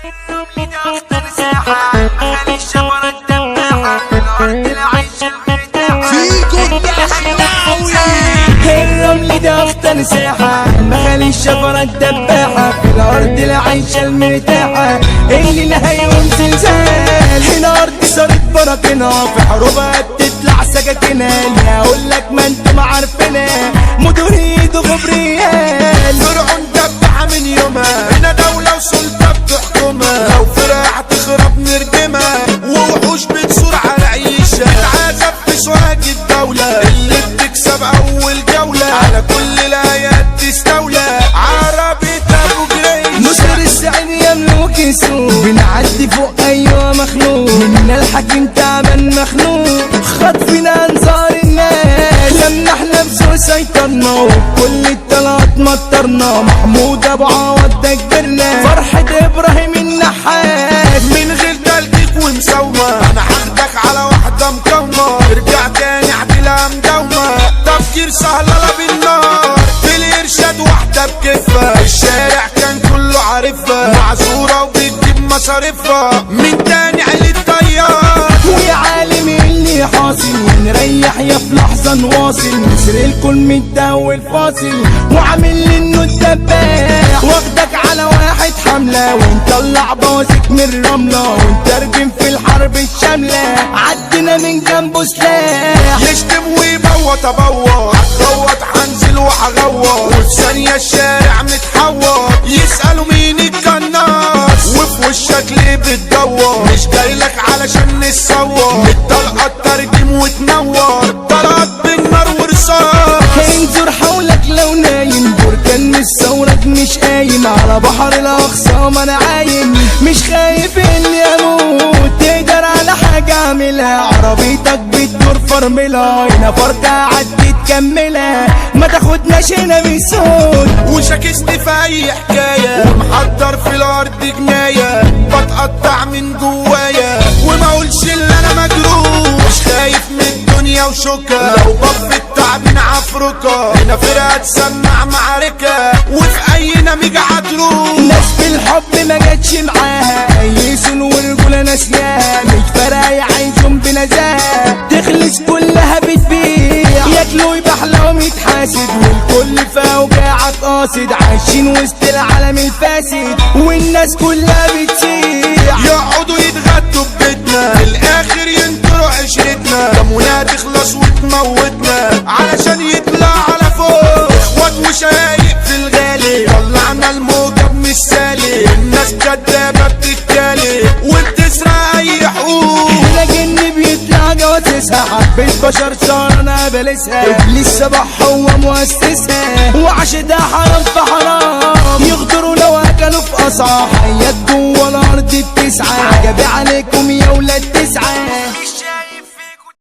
الرمل ده اخطر ساحة، اهالي الشوارع الدباحة، الارض العيش المرتاحة فيكو الدخلاوي. الرمل ده اخطر ساحة، مخالي الشفرة الدباحة، في الارض العيشة المرتاحة اللي نهايهم زلزال. هنا ارض صارت براكنها، في حروبها بتطلع سكاكينها، اللي هقولك ما انتم عارفينها، مديريد وغبريال. فرعون دبحة من يومها، هنا دولة وسلطة بتحكمها، لو فرع تخرب نردمها، ووحوش بتصور على عيشة، تتعذب في سواق الدولة، اللي بتكسب أول جولة، على كل الآيات تستولى، عربي أبو جريش. مصر السعيد يملك السوق، بنعدي فوق أيوة مخلوق، منا الحكيم تعبان مخنوق، خطفنا أنظار الناس، لما احنا بسوق سيطرنا، وكل الطلعات مطرنا، محمود أبو عوض ده كبرنا، فرحة إبراهيم النحاس. من غير تلقيك ومساومة، أنا هاخدك على واحدة مقاومة، ارجع تاني اعدلها مداومة، تفكير سهلة بالنار، في الإرشاد واحدة بكفة، الشارع كان كله عارفها، معذورة وبتجيب مصاريفها، من تاني عيلة طيار. ويا عالم اللي حاصل، ونريح يا في لحظة نواصل، مصر الكل متداول فاصل، وعامل انه الدباح، واخدك على واحد حملة، ونطلع بواسك من الرملة، ونترجم في الحرب الشاملة، عدنا من جنبه سلاح. يشتم ويبوط ابوط، هتغوط هنزل وهغوط، وفي ثانية الشارع متحوط، يسألوا مين القناص، وفي وشك ليه بتدور، مش جايلك علشان نتصور، الطلقة ترجم وتنور، طلقات بالنار ورصاص. انظر حولك لو نايم، بركان الثورة مش قايم، على بحر الاخصام انا عايم، مش خايف اني اموت، تقدر على حاجة اعملها، عربيتك بتدور فرملها، هنا فرقة عدي تكملها، ما تاخدناش هنا بالصوت. وشاكسني في اي حكاية، ومحضر في الارض جناية، بتقطع من جوايا، وما اقولش اللي انا مجروح، مش خايف من الدنيا وشوكة، لو بف التعبين عفركة، هنا فرقة تسمع معركة، وفي اي نميج هتروح. ناس بالحب ما جاتش معاها، يسون ورجولة ناسياها، مش فارقة يعيشهم بنزاهة، تخلص كلها بتبيع، ياكلوا يبحلهم يتحاسد، والكل في اوجاعك قاصد، عايشين وسط العالم الفاسد، والناس كلها بتسيح، يقعدوا يتغدوا ببيتنا، في الاخر ينطروا عشرتنا، دمنا تخلص وتموتنا، علشان يطلع على فوق، اخوات وشايق في الغالي، طلعنا الموجب مش سالي، الناس كدابة بتتكالي، وبتسرق اي حقوق. لكن بيطلع جواسسها، حبيت بشر صار انا بلسها، ابليس صباح هو مؤسسها، وعشدها حرام في حرام، يغدروا لو اكلوا في قصعة، حيات جوه الارض بتسعى، عجبي عليكم يا ولاد تسعة.